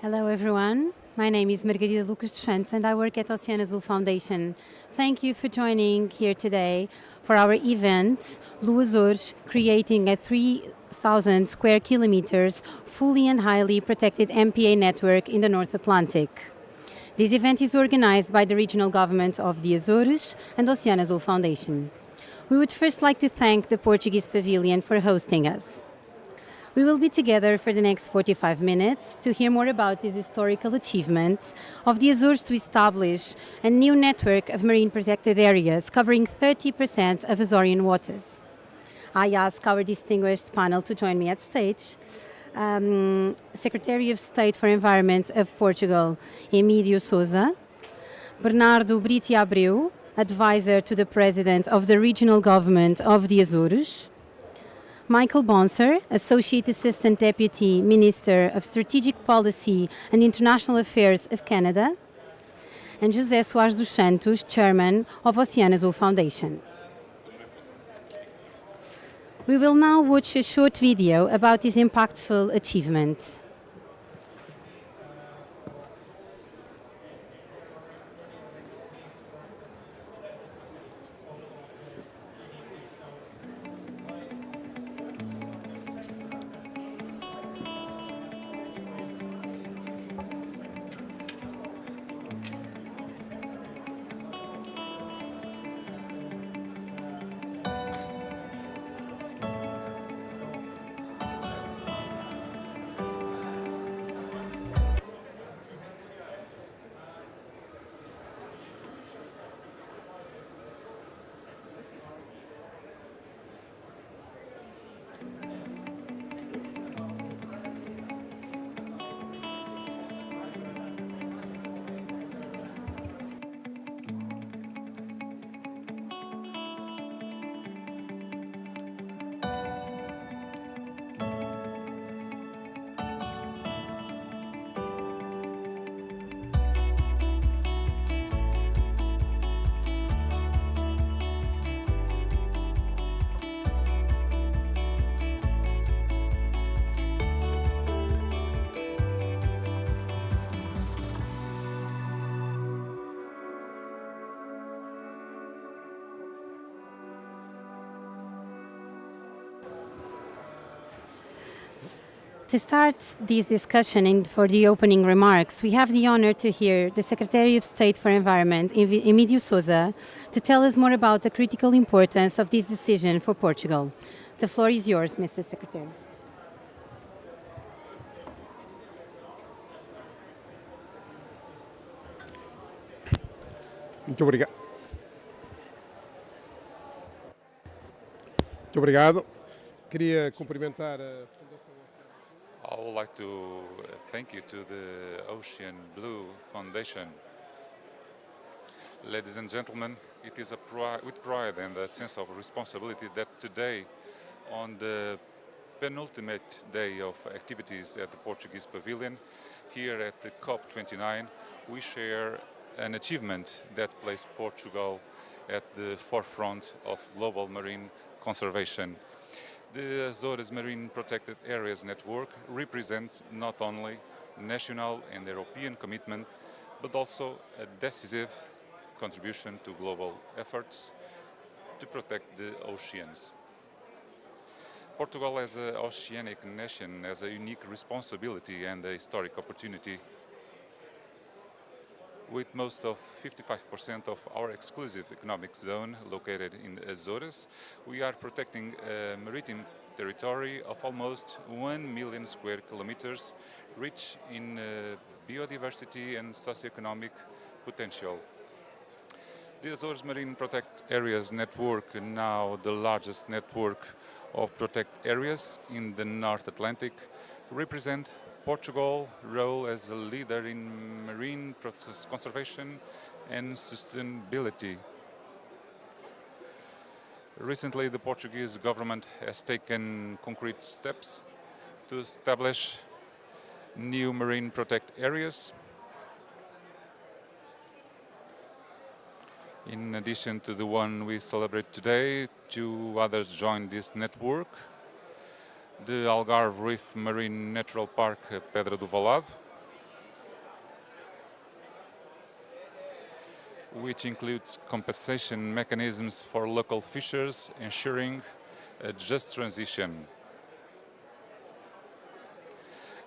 Hello everyone, my name is Margarida Lucas dos Santos and I work at Oceano Foundation. Thank you for joining here today for our event, Blue Azores, creating a 3,000 square kilometers fully and highly protected MPA network in the North Atlantic. This event is organized by the regional government of the Azores and Oceano Foundation. We would first like to thank the Portuguese Pavilion for hosting us. We will be together for the next 45 minutes to hear more about this historical achievement of the Azores to establish a new network of marine protected areas covering 30% of Azorean waters. I ask our distinguished panel to join me at stage. Secretary of State for Environment of Portugal, Emílio Sousa, Bernardo Briti Abreu, Advisor to the President of the Regional Government of the Azores, Michael Bonser, Associate Assistant Deputy Minister of Strategic Policy and International Affairs of Canada, and José Soares dos Santos, Chairman of Oceano Foundation. We will now watch a short video about this impactful achievement. To start this discussion and for the opening remarks, we have the honor to hear the Secretary of State for Environment, Emílio Sousa, to tell us more about the critical importance of this decision for Portugal. The floor is yours, Mr. Secretary. Muito obrigado. Muito obrigado. Queria cumprimentar a Fundação I would like to thank you to the Ocean Blue Foundation. Ladies and gentlemen, it is with pride and a sense of responsibility that today, on the penultimate day of activities at the Portuguese Pavilion, here at the COP29, we share an achievement that placed Portugal at the forefront of global marine conservation. The Azores Marine Protected Areas Network represents not only national and European commitment, but also a decisive contribution to global efforts to protect the oceans. Portugal, as an oceanic nation, has a unique responsibility and a historic opportunity. With most of 55% of our exclusive economic zone located in the Azores, we are protecting a maritime territory of almost 1 million square kilometers, rich in biodiversity and socioeconomic potential. The Azores Marine Protect Areas Network, now the largest network of protect areas in the North Atlantic, represent Portugal's role as a leader in marine conservation and sustainability. Recently, the Portuguese government has taken concrete steps to establish new marine protect areas. In addition to the one we celebrate today, 2 others joined this network. The Algarve Reef Marine Natural Park Pedra do Valado which includes compensation mechanisms for local fishers, ensuring a just transition.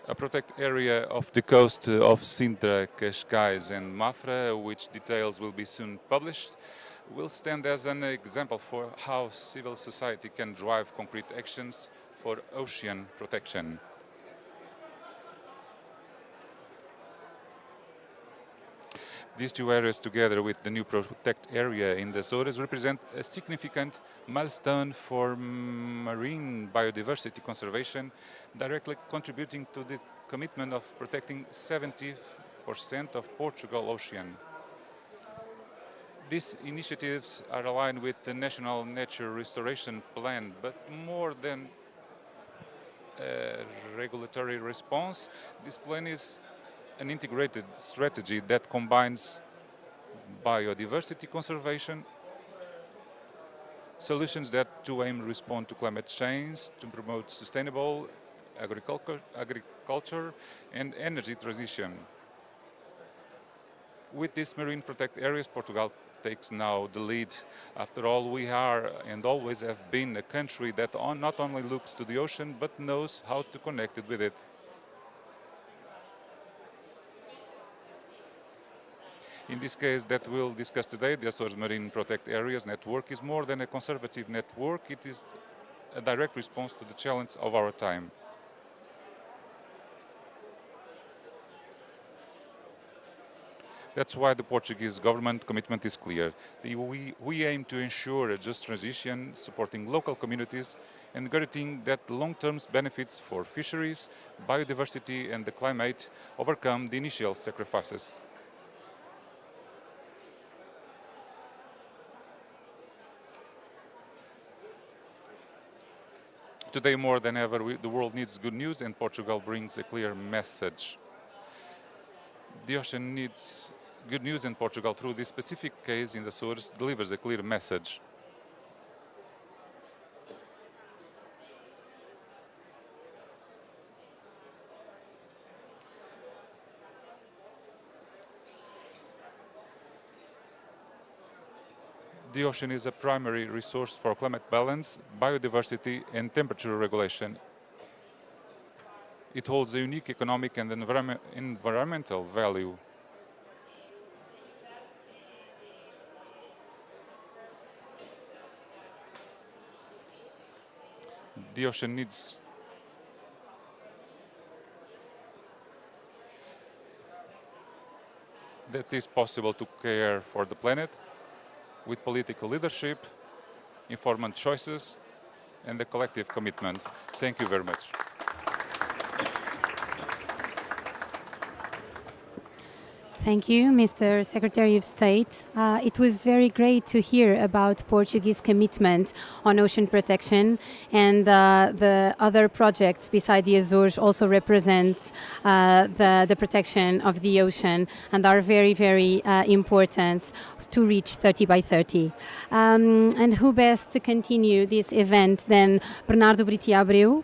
A protected area of the coast of Sintra, Cascais and Mafra, which details will be soon published, will stand as an example for how civil society can drive concrete actions for ocean protection. These two areas, together with the new protected area in the Azores, represent a significant milestone for marine biodiversity conservation, directly contributing to the commitment of protecting 70% of Portugal ocean. These initiatives are aligned with the National Nature Restoration Plan, but more than a regulatory response, this plan is an integrated strategy that combines biodiversity conservation, solutions that to aim respond to climate change, to promote sustainable agriculture and energy transition. With these marine protected areas, Portugal takes now the lead. After all, we are and always have been a country that not only looks to the ocean, but knows how to connect it with it. In this case that we'll discuss today, the Azores Marine Protected Areas Network is more than a conservative network, it is a direct response to the challenge of our time. That's why the Portuguese government commitment is clear. We aim to ensure a just transition, supporting local communities and guaranteeing that the long-term benefits for fisheries, biodiversity and the climate overcome the initial sacrifices. Today, more than ever, the world needs good news, and Portugal brings a clear message. The ocean needs good news, and Portugal, through this specific case in the Açores, delivers a clear message. The ocean is a primary resource for climate balance, biodiversity and temperature regulation. It holds a unique economic and environmental value. The ocean needs that is possible to care for the planet with political leadership, informed choices, and a collective commitment. Thank you very much. Thank you, Mr. Secretary of State. It was very great to hear about Portuguese commitment on ocean protection, and the other projects beside the Azores also represent the protection of the ocean and are very, very important to reach 30 by 30. And who best to continue this event than Bernardo Britia Abreu,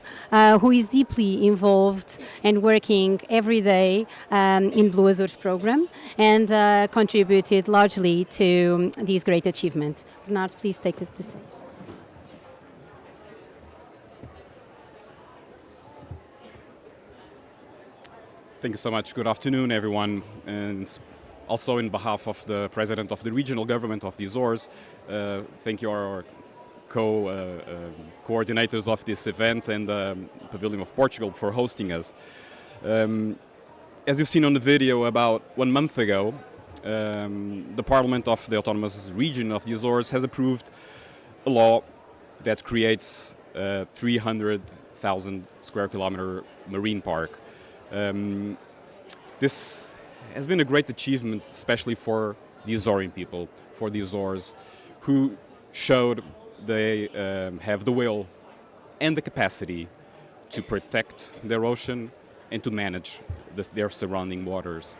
who is deeply involved and working every day in Blue Azores program, and contributed largely to these great achievements. Bernardo, please take this decision. Thank you so much. Good afternoon, everyone. And also in behalf of the President of the Regional Government of the Azores, thank you our coordinators of this event and the Pavilion of Portugal for hosting us. As you've seen on the video, about 1 month ago, the Parliament of the Autonomous Region of the Azores has approved a law that creates a 300,000 square kilometer marine park. This has been a great achievement, especially for the Azorean people, for the Azores, who showed they have the will and the capacity to protect their ocean and to manage their surrounding waters.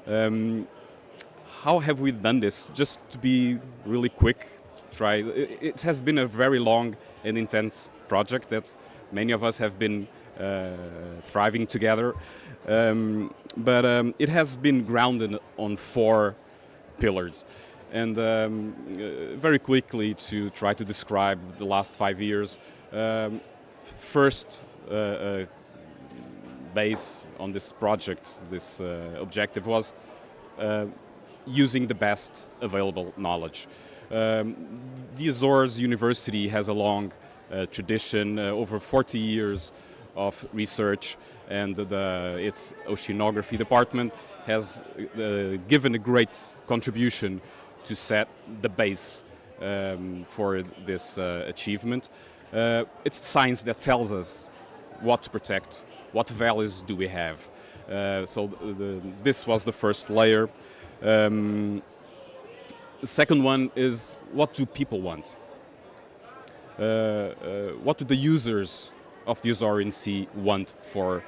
How have we done this? Just to be really quick, it has been a very long and intense project that many of us have been thriving together, but it has been grounded on 4 pillars. And very quickly to try to describe the last 5 years, first base on this project, this objective was using the best available knowledge. The Azores University has a long tradition, over 40 years of research, and its oceanography department has given a great contribution to set the base for this achievement. It's science that tells us what to protect, what values do we have. So this was the first layer. The second one is, what do people want? What do the users of the Azorean Sea want for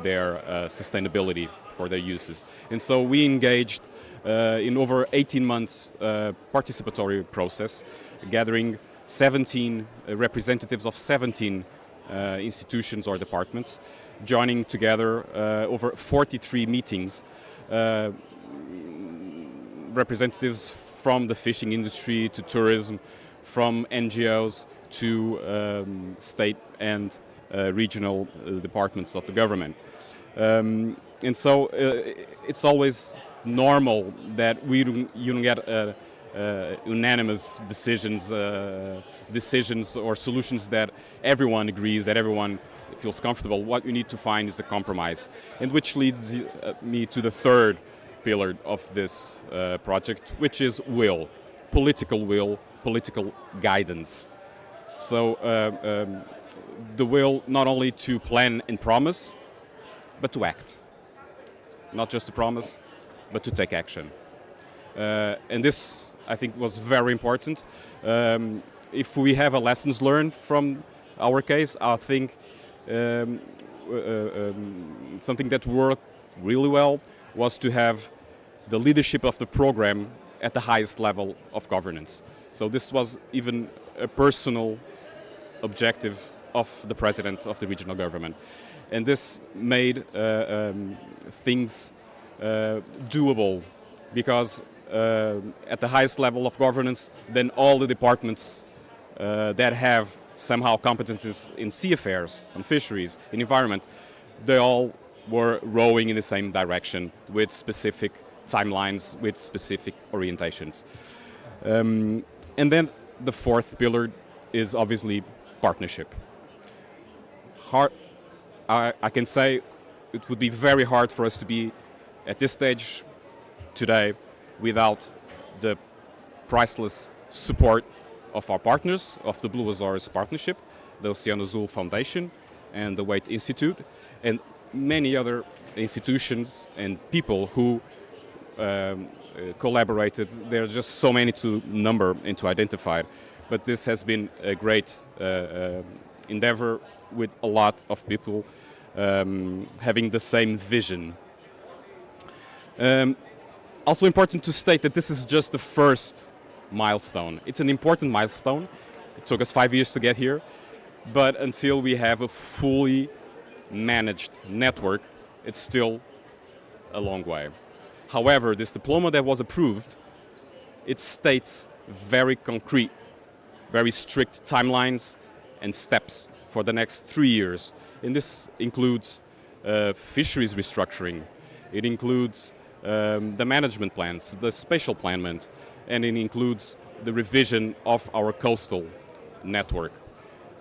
their sustainability, for their uses? And so we engaged in over 18 months participatory process, gathering 17 representatives of 17 institutions or departments, joining together over 43 meetings, representatives from the fishing industry to tourism, from NGOs to state and regional departments of the government. And so it's always normal that you don't get unanimous decisions or solutions that everyone agrees, that everyone feels comfortable. What you need to find is a compromise, and which leads me to the third pillar of this project, which is will, political guidance. So the will not only to plan and promise, but to act. Not just to promise, but to take action. And this, I think, was very important. If we have a lessons learned from our case, I think something that worked really well was to have the leadership of the program at the highest level of governance. So this was even a personal objective of the president of the regional government. And this made things doable, because at the highest level of governance, then all the departments that have somehow competences in sea affairs, on fisheries, in environment, they all were rowing in the same direction with specific timelines, with specific orientations. And then the fourth pillar is obviously partnership. I can say it would be very hard for us to be at this stage today without the priceless support of our partners, of the Blue Azores Partnership, the Oceano Azul Foundation, and the Waite Institute, and many other institutions and people who collaborated. There are just so many to number and to identify, but this has been a great endeavor with a lot of people having the same vision. Also important to state that this is just the first milestone. It's an important milestone. It took us 5 years to get here, but until we have a fully managed network, it's still a long way. However, this diploma that was approved, it states very concrete, very strict timelines and steps for the next 3 years. And this includes fisheries restructuring. It includes the management plans, the spatial planment, and it includes the revision of our coastal network.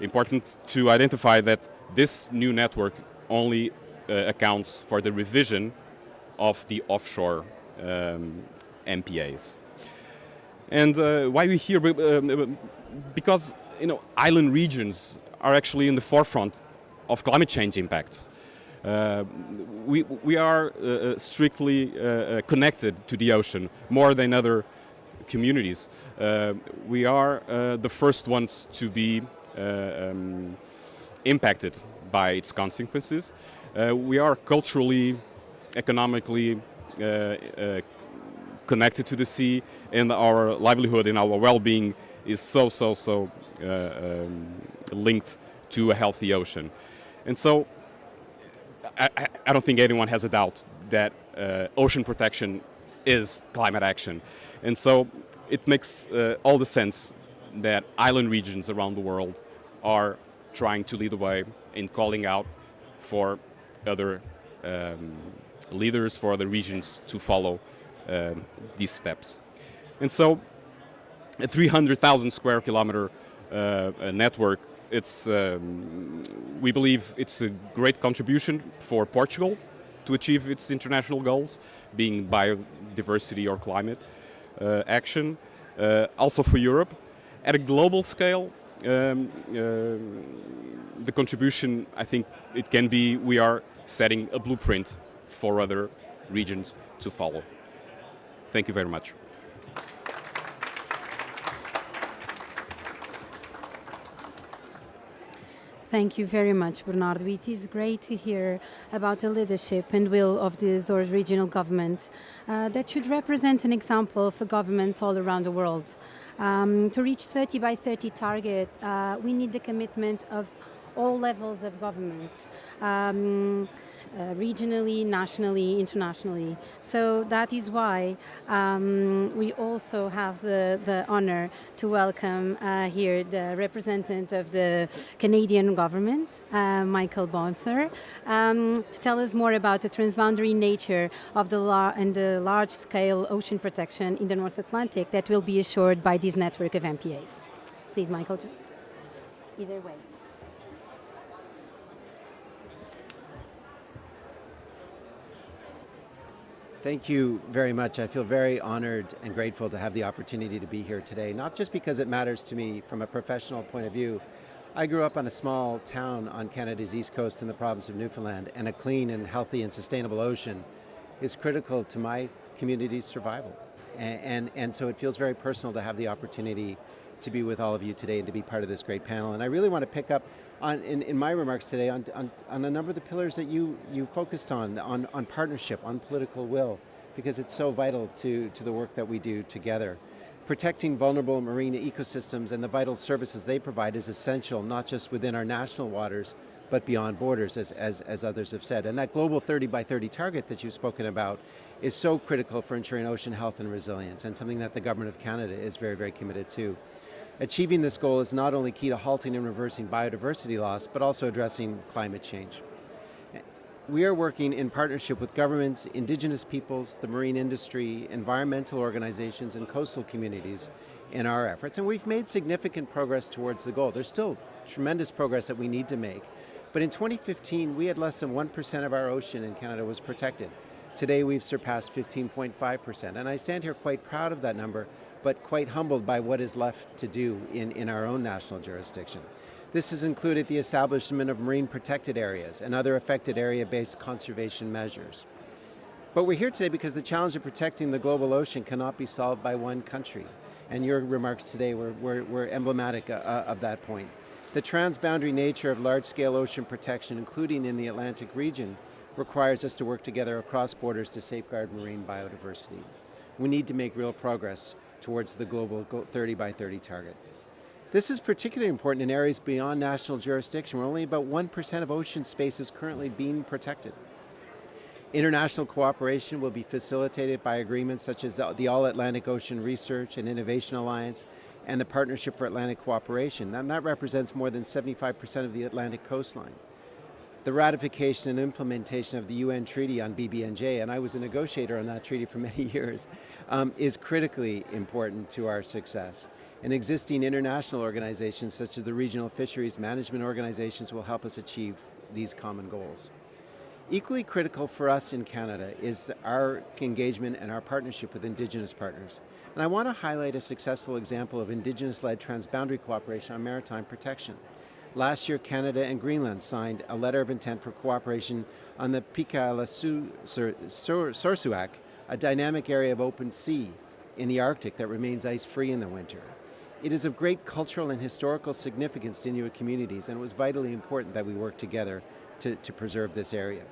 Important to identify that this new network only accounts for the revision of the offshore MPAs. And why we here? Because island regions are actually in the forefront of climate change impacts. We are strictly connected to the ocean more than other communities. We are the first ones to be impacted by its consequences. We are culturally, economically connected to the sea, and our livelihood and our well-being is so linked to a healthy ocean. And so I don't think anyone has a doubt that ocean protection is climate action. And so it makes all the sense that island regions around the world are trying to lead the way in calling out for other leaders, for other regions to follow these steps. And so a 300,000 square kilometer network, we believe it's a great contribution for Portugal to achieve its international goals, being biodiversity or climate action, also for Europe. At a global scale, the contribution, I think it can be, we are setting a blueprint for other regions to follow. Thank you very much. Thank you very much, Bernardo. It is great to hear about the leadership and will of the Azores regional government that should represent an example for governments all around the world. To reach 30 by 30 target, we need the commitment of all levels of governments, regionally, nationally, internationally. So that is why we also have the honor to welcome here the representative of the Canadian government, Michael Bonser, to tell us more about the transboundary nature of the large-scale ocean protection in the North Atlantic that will be assured by this network of MPAs. Please, Michael. Either way. Thank you very much. I feel very honored and grateful to have the opportunity to be here today, not just because it matters to me from a professional point of view. I grew up on a small town on Canada's east coast in the province of Newfoundland, and a clean and healthy and sustainable ocean is critical to my community's survival. And so it feels very personal to have the opportunity to be with all of you today and to be part of this great panel. And I really want to pick up in my remarks today on a number of the pillars that you focused on partnership, on political will, because it's so vital to the work that we do together. Protecting vulnerable marine ecosystems and the vital services they provide is essential, not just within our national waters, but beyond borders, as others have said. And that global 30 by 30 target that you've spoken about is so critical for ensuring ocean health and resilience, and something that the Government of Canada is very, very committed to. Achieving this goal is not only key to halting and reversing biodiversity loss, but also addressing climate change. We are working in partnership with governments, Indigenous peoples, the marine industry, environmental organizations, and coastal communities in our efforts. And we've made significant progress towards the goal. There's still tremendous progress that we need to make. But in 2015, we had less than 1% of our ocean in Canada was protected. Today, we've surpassed 15.5%. And I stand here quite proud of that number, but quite humbled by what is left to do in our own national jurisdiction. This has included the establishment of marine protected areas and other affected area-based conservation measures. But we're here today because the challenge of protecting the global ocean cannot be solved by one country. And your remarks today were emblematic of that point. The transboundary nature of large-scale ocean protection, including in the Atlantic region, requires us to work together across borders to safeguard marine biodiversity. We need to make real progress towards the global 30 by 30 target. This is particularly important in areas beyond national jurisdiction, where only about 1% of ocean space is currently being protected. International cooperation will be facilitated by agreements such as the All-Atlantic Ocean Research and Innovation Alliance and the Partnership for Atlantic Cooperation, and that represents more than 75% of the Atlantic coastline. The ratification and implementation of the UN Treaty on BBNJ, and I was a negotiator on that treaty for many years, is critically important to our success. And existing international organizations such as the Regional Fisheries Management Organizations will help us achieve these common goals. Equally critical for us in Canada is our engagement and our partnership with Indigenous partners. And I want to highlight a successful example of Indigenous-led transboundary cooperation on maritime protection. Last year, Canada and Greenland signed a letter of intent for cooperation on the Pika-Sorsuaq, a dynamic area of open sea in the Arctic that remains ice-free in the winter. It is of great cultural and historical significance to Inuit communities, and it was vitally important that we work together to preserve this area.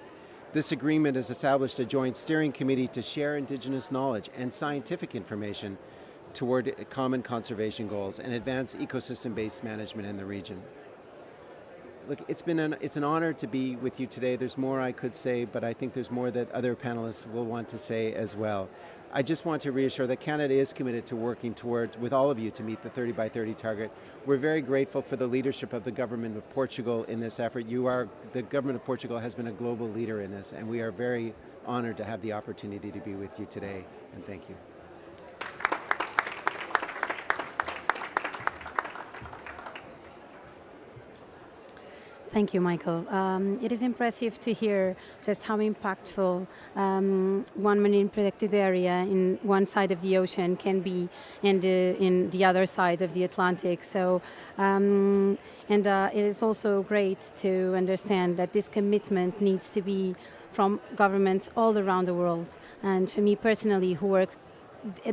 This agreement has established a joint steering committee to share Indigenous knowledge and scientific information toward common conservation goals and advance ecosystem-based management in the region. Look, it's an honor to be with you today. There's more I could say, but I think there's more that other panelists will want to say as well. I just want to reassure that Canada is committed to working towards, with all of you, to meet the 30 by 30 target. We're very grateful for the leadership of the government of Portugal in this effort. The government of Portugal has been a global leader in this, and we are very honored to have the opportunity to be with you today, and thank you. Thank you, Michael. It is impressive to hear just how impactful one marine protected area in one side of the ocean can be and in the other side of the Atlantic. So, it is also great to understand that this commitment needs to be from governments all around the world. And for me personally, who works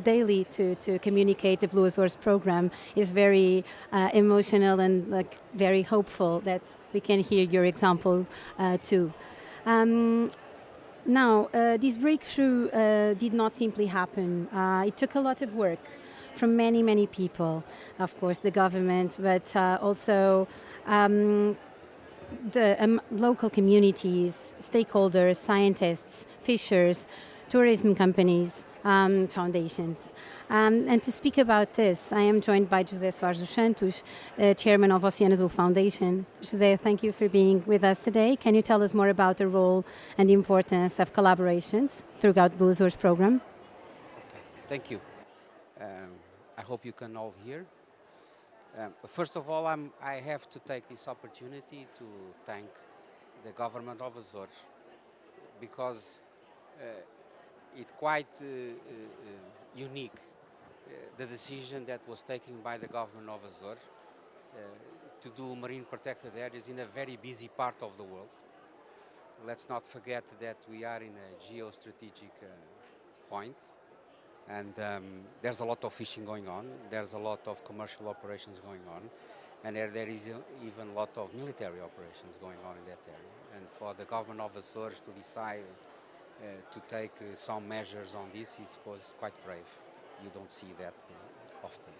daily to communicate the Blue Azores program, is very emotional and very hopeful that we can hear your example too. Now, this breakthrough did not simply happen. It took a lot of work from many, many people, of course, the government, but also the local communities, stakeholders, scientists, fishers, tourism companies, foundations. And to speak about this, I am joined by José Soares dos Santos, Chairman of Oceano Azul Foundation. José, thank you for being with us today. Can you tell us more about the role and the importance of collaborations throughout the Blue Azores program? Okay, thank you. I hope you can all hear. First of all, I have to take this opportunity to thank the government of Azores, because it's quite unique, the decision that was taken by the government of Azores to do marine protected areas in a very busy part of the world. Let's not forget that we are in a geostrategic point, and there's a lot of fishing going on, there's a lot of commercial operations going on, and there is even a lot of military operations going on in that area. And for the government of Azores to decide to take some measures on this was quite brave. You don't see that often.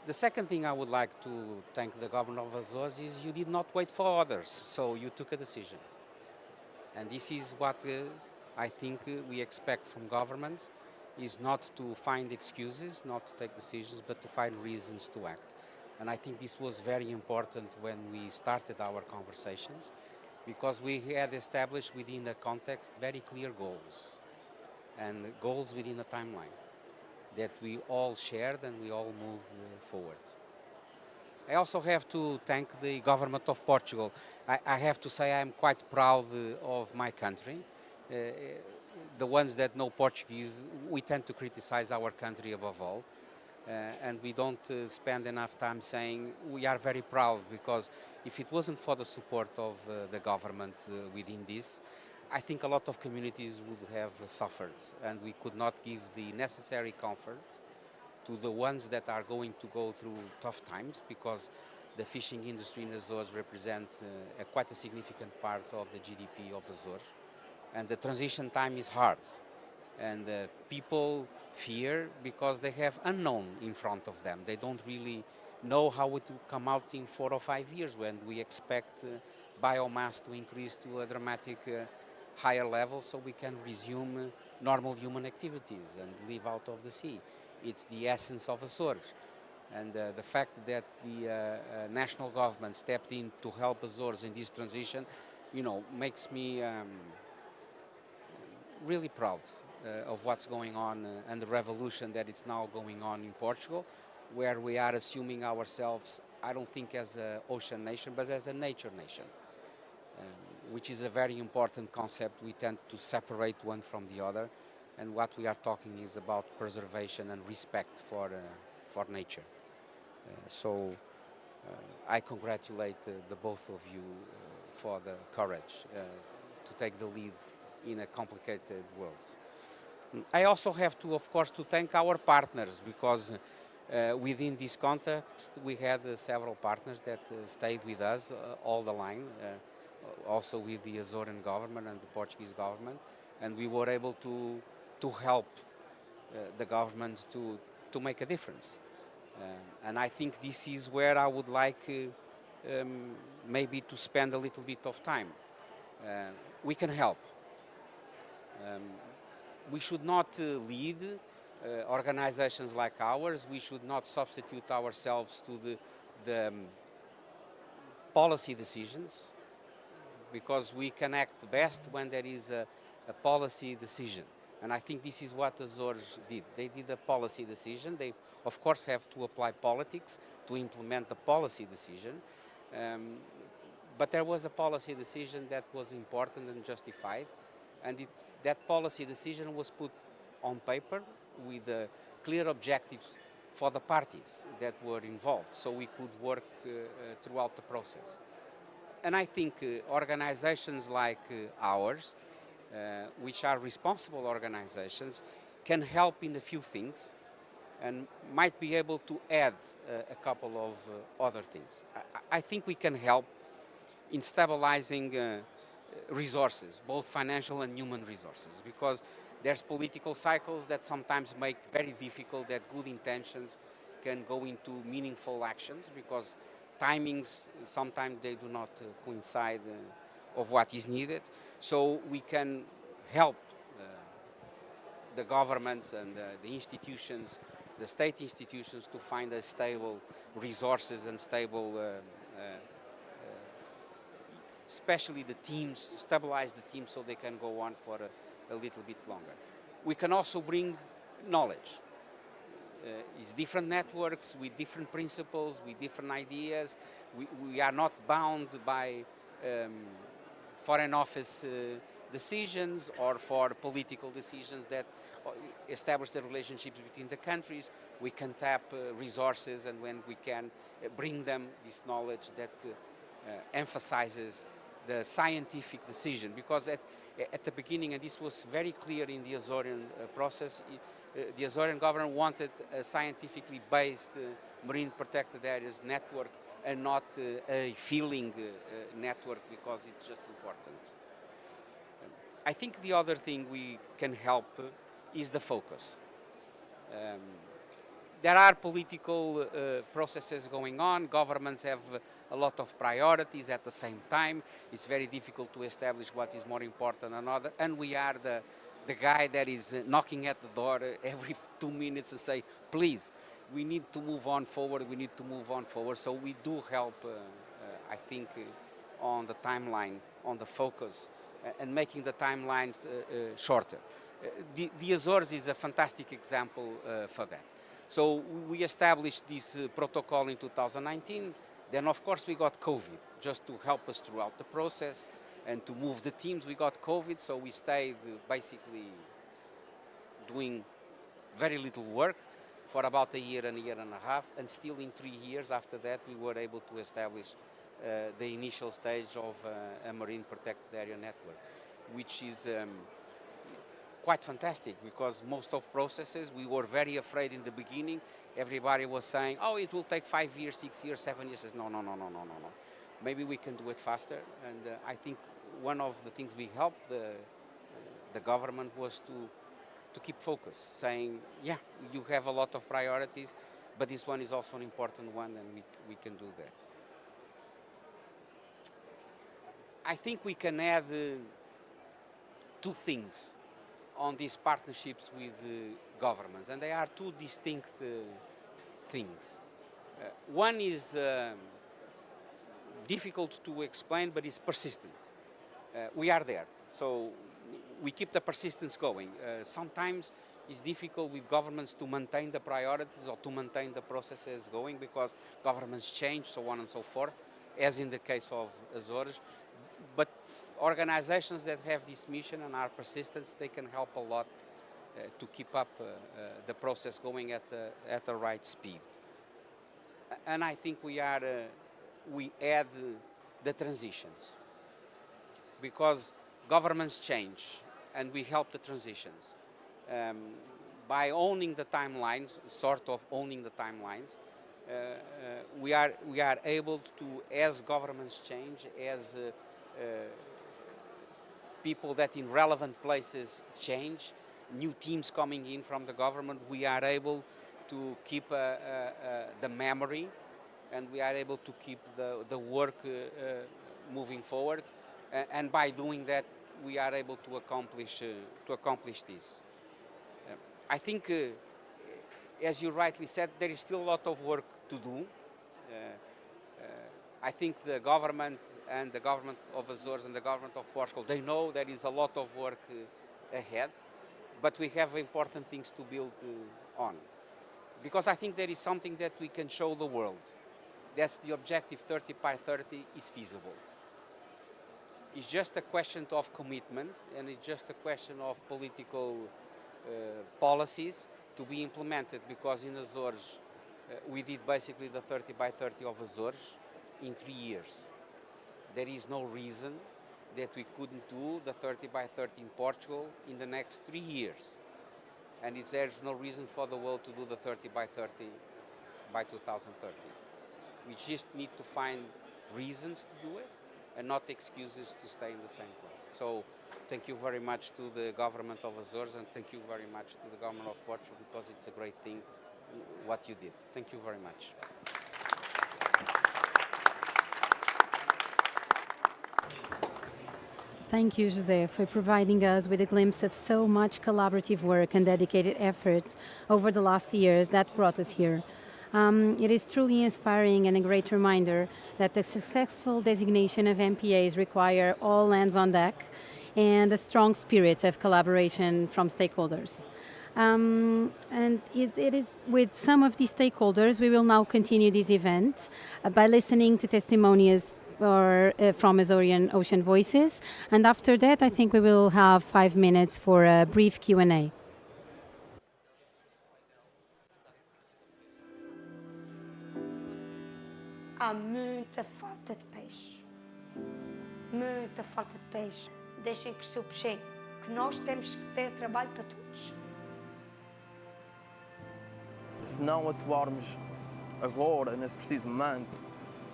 The second thing I would like to thank the government of Azores is you did not wait for others, so you took a decision. And this is what I think we expect from governments, is not to find excuses, not to take decisions, but to find reasons to act. And I think this was very important when we started our conversations, because we had established within a context very clear goals, and goals within a timeline that we all shared and we all moved forward. I also have to thank the government of Portugal. I have to say I'm quite proud of my country. The ones that know Portuguese, we tend to criticize our country above all. And we don't spend enough time saying we are very proud, because if it wasn't for the support of the government within this, I think a lot of communities would have suffered, and we could not give the necessary comfort to the ones that are going to go through tough times, because the fishing industry in Azores represents quite a significant part of the GDP of Azores, and the transition time is hard, and people fear because they have unknown in front of them. They don't really know how it will come out in 4 or 5 years, when we expect biomass to increase to a dramatic higher level, so we can resume normal human activities and live out of the sea. It's the essence of Azores. And the fact that the national government stepped in to help Azores in this transition, makes me really proud of what's going on and the revolution that is now going on in Portugal, where we are assuming ourselves, I don't think as an ocean nation, but as a nature nation, which is a very important concept. We tend to separate one from the other, and what we are talking is about preservation and respect for nature. So I congratulate the both of you for the courage to take the lead in a complicated world. I also have to, of course, to thank our partners, because within this context we had several partners that stayed with us all the line, also with the Azorean government and the Portuguese government, and we were able to help the government to make a difference. And I think this is where I would like maybe to spend a little bit of time. We can help. We should not lead organizations like ours. We should not substitute ourselves to the policy decisions, because we can act best when there is a policy decision. And I think this is what Azores did. They did a policy decision. They, of course, have to apply politics to implement the policy decision. But there was a policy decision that was important and justified. And that policy decision was put on paper with clear objectives for the parties that were involved, so we could work throughout the process. And I think organizations like ours, which are responsible organizations, can help in a few things and might be able to add a couple of other things. I think we can help in stabilizing resources, both financial and human resources, because there's political cycles that sometimes make very difficult that good intentions can go into meaningful actions, because timings sometimes they do not coincide of what is needed. So we can help the governments and the institutions, the state institutions, to find a stable resources and stable especially the teams, stabilize the teams so they can go on for a little bit longer. We can also bring knowledge. It's different networks with different principles, with different ideas. We are not bound by foreign office decisions or for political decisions that establish the relationships between the countries. We can tap resources, and when we can bring them this knowledge that emphasizes the scientific decision, because at the beginning, and this was very clear in the Azorean process, the Azorean government wanted a scientifically based marine protected areas network and not a feeling network, because it's just important. I think the other thing we can help is the focus. There are political processes going on. Governments have a lot of priorities at the same time. It's very difficult to establish what is more important than other. And we are the guy that is knocking at the door every 2 minutes and say, please, we need to move on forward, we need to move on forward. So we do help, I think, on the timeline, on the focus, and making the timeline shorter. The Azores is a fantastic example for that. So we established this protocol in 2019. Then, of course, we got COVID, just to help us throughout the process and to move the teams. We got COVID, so we stayed basically doing very little work for about a year and a half. And still in 3 years after that, we were able to establish the initial stage of a marine protected area network, which is quite fantastic, because most of processes, we were very afraid in the beginning. Everybody was saying, oh, it will take 5 years, 6 years, 7 years. No. Maybe we can do it faster. And I think one of the things we helped the government was to keep focus, saying, yeah, you have a lot of priorities, but this one is also an important one, and we can do that. I think we can add 2 things on these partnerships with governments, and they are 2 distinct things. One is difficult to explain, but it's persistence. We are there, so we keep the persistence going. Sometimes it's difficult with governments to maintain the priorities or to maintain the processes going, because governments change, so on and so forth, as in the case of Azores. But organizations that have this mission and are persistent, they can help a lot to keep up the process going at the right speed. And I think we add the transitions, because governments change and we help the transitions. By owning the timelines, sort of owning the timelines, we are able to, as governments change, as people that in relevant places change, new teams coming in from the government, we are able to keep the memory, and we are able to keep the work moving forward. And by doing that, we are able to accomplish this. I think, as you rightly said, there is still a lot of work to do. I think the government and the government of Azores and the government of Portugal, they know there is a lot of work ahead, but we have important things to build on. Because I think there is something that we can show the world. That's the objective 30 by 30 is feasible. It's just a question of commitment, and it's just a question of political policies to be implemented, because in Azores we did basically the 30 by 30 of Azores in 3 years. There is no reason that we couldn't do the 30 by 30 in Portugal in the next 3 years. And there's no reason for the world to do the 30 by 30 by 2030. We just need to find reasons to do it and not excuses to stay in the same place. So thank you very much to the government of Azores, and thank you very much to the government of Portugal, because it's a great thing what you did. Thank you very much. Thank you, José, for providing us with a glimpse of so much collaborative work and dedicated efforts over the last years that brought us here. It is truly inspiring and a great reminder that the successful designation of MPAs require all hands on deck and a strong spirit of collaboration from stakeholders. And it is with some of these stakeholders we will now continue this event by listening to testimonies from Azorean Ocean Voices, and after that I think we will have 5 minutes for a brief Q&A. Há muita falta de peixe. Muita falta de peixe. Deixem que o peixe, que nós temos que ter trabalho para todos. Se não atuarmos agora, nesse preciso momento,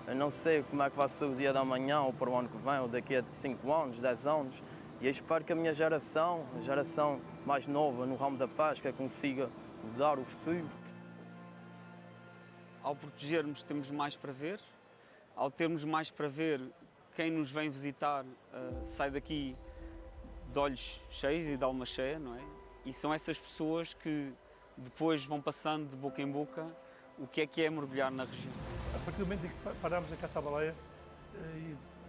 eu não sei como é que vai ser o dia da manhã, ou para o ano que vem, ou daqui a 5 anos, 10 anos, e eu espero que a minha geração, a geração mais nova no ramo da pesca, consiga mudar o futuro. Ao protegermos, temos mais para ver. Ao termos mais para ver, quem nos vem visitar sai daqui de olhos cheios e de alma cheia, não é? E são essas pessoas que depois vão passando de boca em boca o que é mergulhar na região. A partir do momento em que parámos a caça à baleia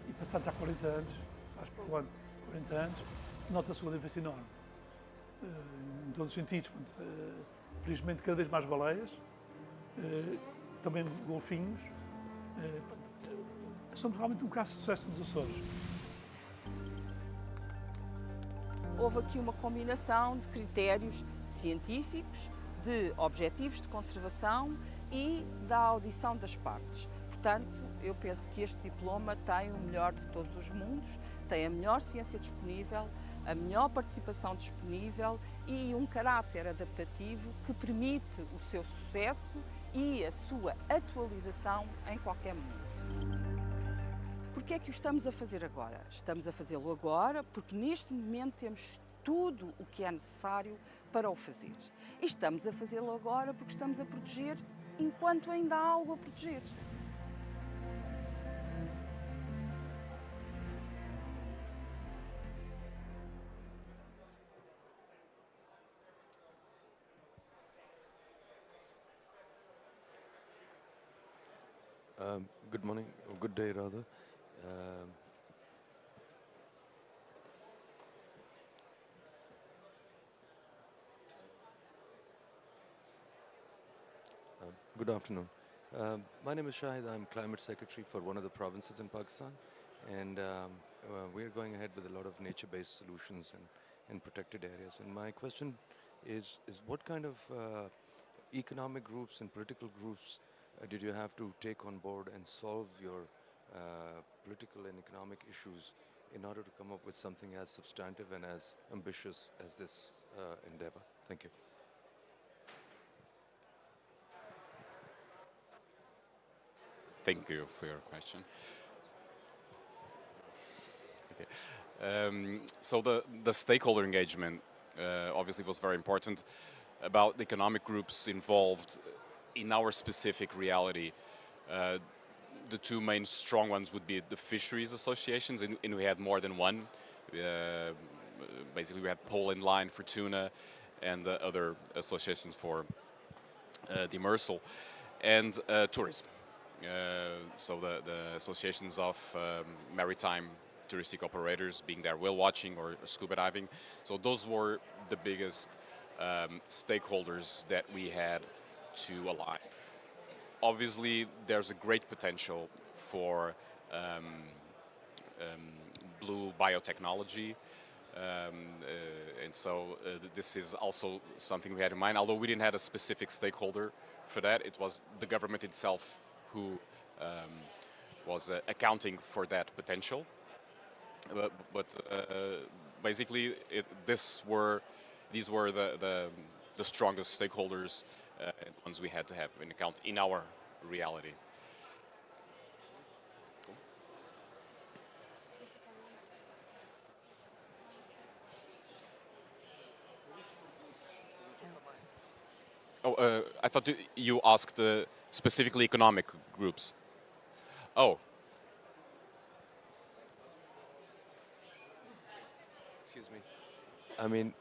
e passados há 40 anos, faz para o ano 40 anos, nota-se uma diferença enorme. Em todos os sentidos. Felizmente, cada vez mais baleias, também golfinhos. Somos realmente um caso de sucesso nos Açores. Houve aqui uma combinação de critérios científicos, de objetivos de conservação e da audição das partes. Portanto, eu penso que este diploma tem o melhor de todos os mundos, tem a melhor ciência disponível, a melhor participação disponível e um caráter adaptativo que permite o seu sucesso e a sua atualização em qualquer momento. Porquê é que o estamos a fazer agora? Estamos a fazê-lo agora porque neste momento temos tudo o que é necessário para o fazer. E estamos a fazê-lo agora porque estamos a proteger enquanto ainda há algo a proteger. Good morning, or good day rather. Good afternoon. My name is Shahid. I'm Climate Secretary for one of the provinces in Pakistan, and we're going ahead with a lot of nature-based solutions and protected areas. And my question is what kind of economic groups and political groups did you have to take on board and solve your political and economic issues in order to come up with something as substantive and as ambitious as this endeavor? Thank you. Thank you for your question. Okay. So the stakeholder engagement obviously was very important. About the economic groups involved in our specific reality, the two main strong ones would be the fisheries associations, and we had more than one. Basically, we had pole and line for tuna, and other associations for demersal, and tourism. So the associations of maritime touristic operators, being there whale watching or scuba diving. So those were the biggest stakeholders that we had to align. Obviously, there's a great potential for blue biotechnology, and so this is also something we had in mind. Although we didn't have a specific stakeholder for that, it was the government itself who was accounting for that potential. But basically, these were the strongest stakeholders, ones we had to have in account in our reality. Oh, I thought you asked specifically economic groups. Oh. Excuse me. I mean,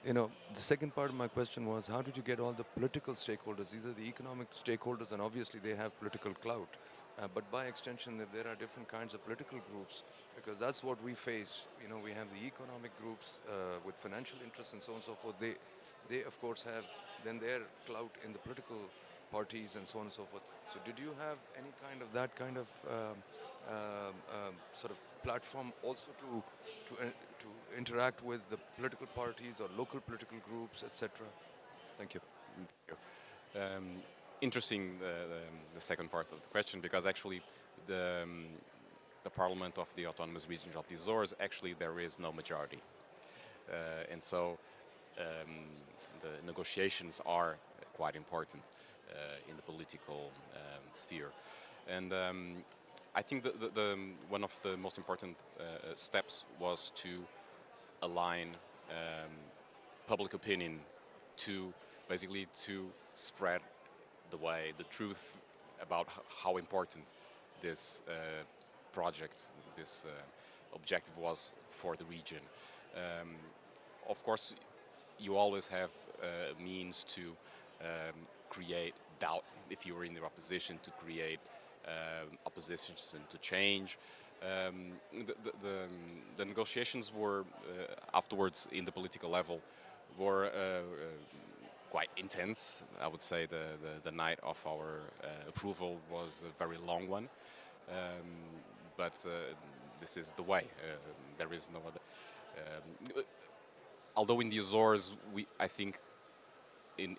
you know, the second part of my question was, how did you get all the political stakeholders? These are the economic stakeholders, and obviously they have political clout. But by extension, if there are different kinds of political groups, because that's what we face. You know, we have the economic groups with financial interests and so on and so forth. They of course have then their clout in the political parties and so on and so forth. So did you have any kind of that kind of sort of platform also to interact with the political parties or local political groups, etc.? Thank you. Interesting, the second part of the question, because actually the Parliament of the Autonomous Region of the Azores, actually there is no majority. And so the negotiations are quite important in the political sphere. And I think one of the most important steps was to align public opinion to basically to spread the truth about how important this project, this objective was for the region. Of course, you always have means to create doubt if you were in the opposition, to create oppositions and to change. The negotiations were afterwards in the political level were quite intense. I would say the night of our approval was a very long one, but this is the way. There is no other. Although in the Azores, I think, in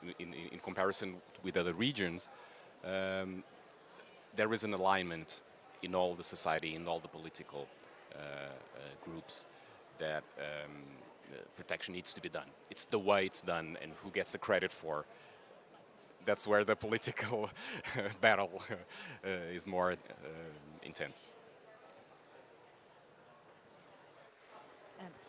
comparison with other regions, there is an alignment in all the society, in all the political groups, that protection needs to be done. It's the way it's done, and who gets the credit for. That's where the political battle is more intense.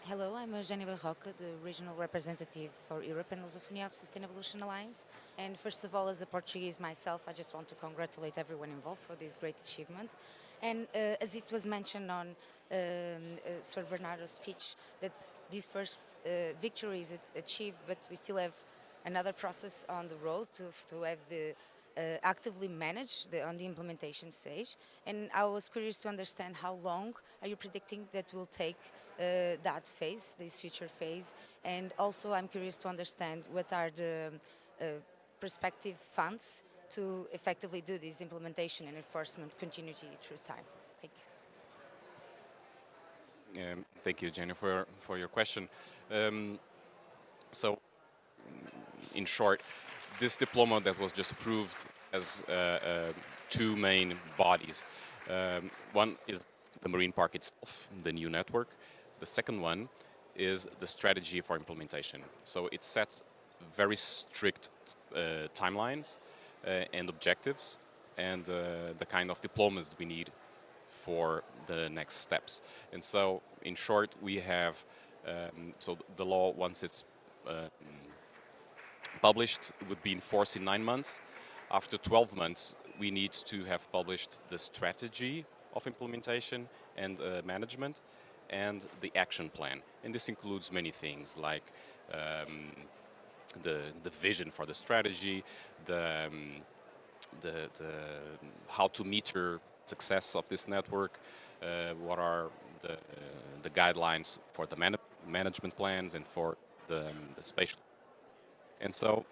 Hello, I'm Eugénia Barroca, the regional representative for Europe and Lusophony of Sustainable Ocean Alliance. And first of all, as a Portuguese myself, I just want to congratulate everyone involved for this great achievement. And as it was mentioned on Sir Bernardo's speech, that this first victory is achieved, but we still have another process on the road to have the actively manage on the implementation stage. And I was curious to understand how long are you predicting that will take that phase, this future phase? And also I'm curious to understand what are the prospective funds to effectively do this implementation and enforcement continuity through time. Thank you. Thank you, Jenny, for your question. So, in short, this diploma that was just approved has two main bodies. One is the Marine Park itself, the new network. The second one is the strategy for implementation. So it sets very strict timelines and objectives, and the kind of diplomas we need for the next steps. And so, in short, we have, so the law, once it's published, would be enforced in 9 months. After 12 months, we need to have published the strategy of implementation and management. and the action plan. And this includes many things like the vision for the strategy, the how to meter success of this network, what are the guidelines for the management plans and for the spatial. And so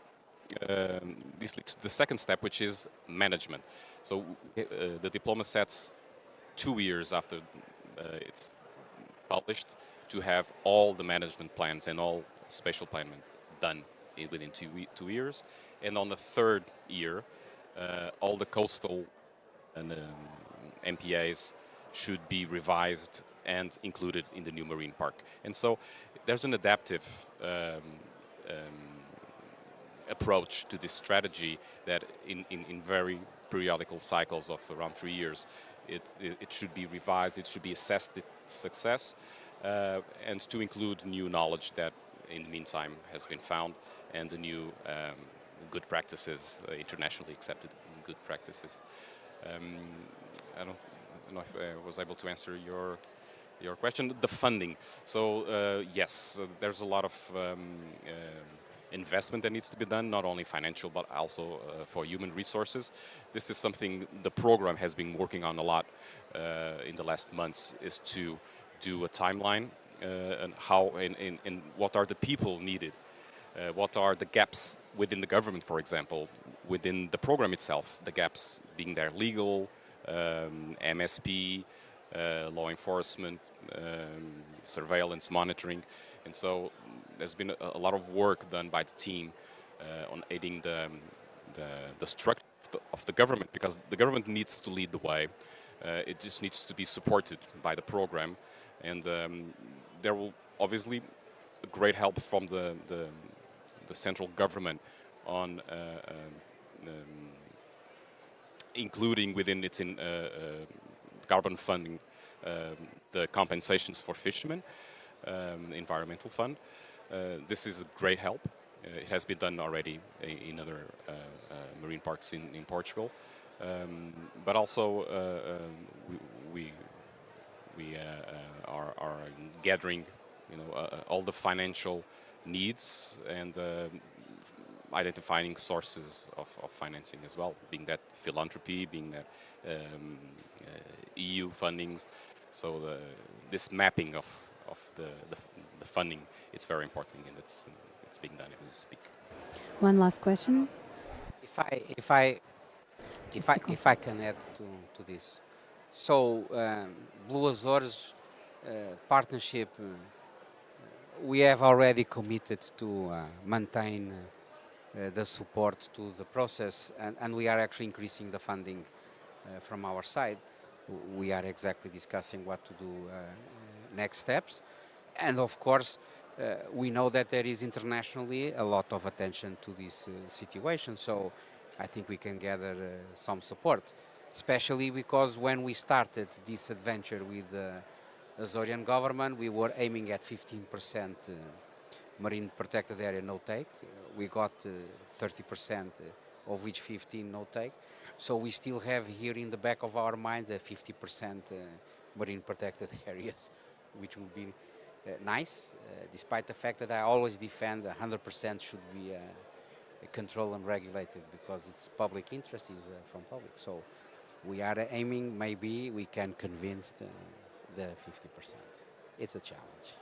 this leads to the second step, which is management. So the diploma sets 2 years after it's published to have all the management plans and all spatial planning done within 2 years. And on the third year, all the coastal and MPAs should be revised and included in the new marine park. And so there's an adaptive approach to this strategy that in very periodical cycles of around 3 years, it should be revised, it should be assessed its success, and to include new knowledge that in the meantime has been found, and the new good practices, internationally accepted good practices. I don't know if I was able to answer your question. The funding. So yes, there's a lot of investment that needs to be done, not only financial but also for human resources. This is something the program has been working on a lot in the last months, is to do a timeline and how and what are the people needed, what are the gaps within the government, for example, within the program itself, the gaps being there legal, MSP, law enforcement, surveillance, monitoring. And so there's been a lot of work done by the team on aiding the structure of the government, because the government needs to lead the way. It just needs to be supported by the program, and there will obviously a great help from the central government on including within its carbon funding the compensations for fishermen, environmental fund. This is a great help. It has been done already in other marine parks in Portugal, but also we are gathering, all the financial needs and identifying sources of financing as well, being that philanthropy, being that EU fundings. So this mapping of the funding, it's very important, and it's being done as we speak. One last question. If I can add to this, so Blue Azores partnership, we have already committed to maintain the support to the process, and we are actually increasing the funding from our side. We are exactly discussing what to do next steps, and of course we know that there is internationally a lot of attention to this situation, so I think we can gather some support, especially because when we started this adventure with the Azorean government, we were aiming at 15% marine protected area no-take. We got 30%, of which 15 no-take. So we still have here in the back of our mind 50% marine protected areas, which would be nice, despite the fact that I always defend 100% should be controlled and regulated, because it's public interest is from public. So we are aiming, maybe we can convince the 50%. It's a challenge.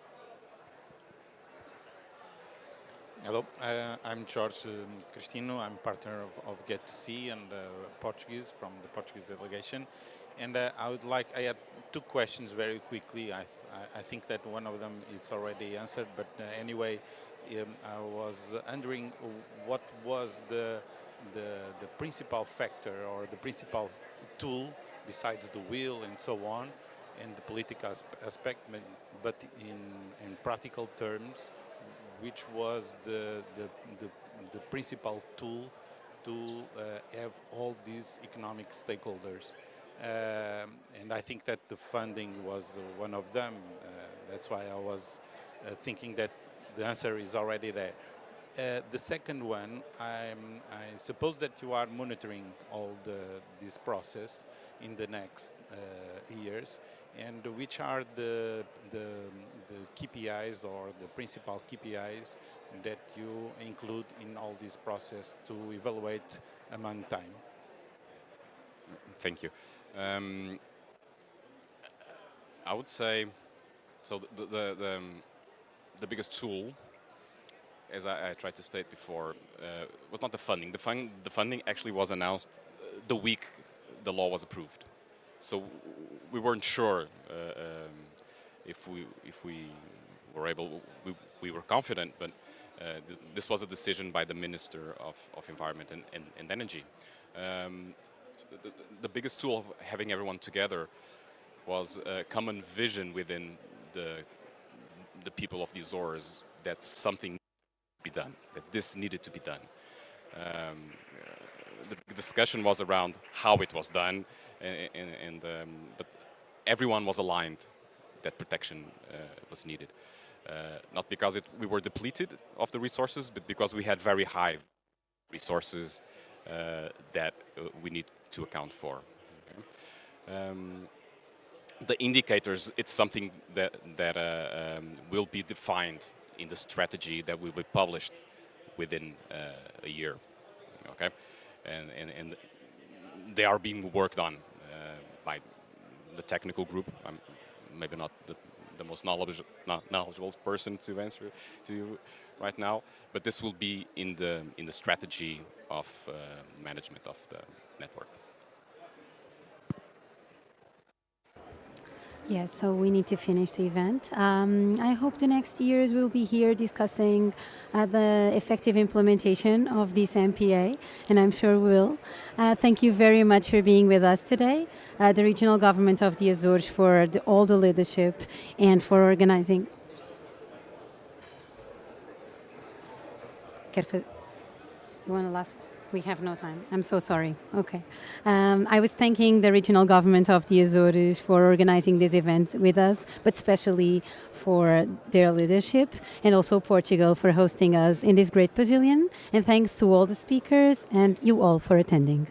Hello, I'm George Cristino. I'm partner of Get to See and Portuguese from the Portuguese delegation. And I had two questions very quickly. I think that one of them is already answered, but anyway, I was wondering what was the principal factor or the principal tool besides the will and so on, and the political aspect, but in practical terms, which was the principal tool to have all these economic stakeholders. And I think that the funding was one of them. That's why I was thinking that the answer is already there. The second one, I suppose that you are monitoring all this process in the next years, and which are the KPIs or the principal KPIs that you include in all this process to evaluate among time? Thank you. I would say, so the biggest tool, as I tried to state before, was not the funding. The funding actually was announced the week the law was approved. So we weren't sure if we were able. We were confident, but this was a decision by the Minister of Environment and Energy. The biggest tool of having everyone together was a common vision within the people of the Azores that something be done, that this needed to be done. The discussion was around how it was done, but everyone was aligned that protection was needed. Not because we were depleted of the resources, but because we had very high resources that we need to account for. Okay? The indicators, it's something that will be defined in the strategy that will be published within a year. Okay, and they are being worked on by the technical group. I'm maybe not the most knowledgeable person to answer to you right now, but this will be in the strategy of management of the network. Yes, so we need to finish the event. I hope the next years we'll be here discussing the effective implementation of this MPA, and I'm sure we will. Thank you very much for being with us today, the regional government of the Azores for all the leadership and for organizing. You want to last? We have no time. I'm so sorry. Okay. I was thanking the regional government of the Azores for organizing this event with us, but especially for their leadership, and also Portugal for hosting us in this great pavilion. And thanks to all the speakers and you all for attending.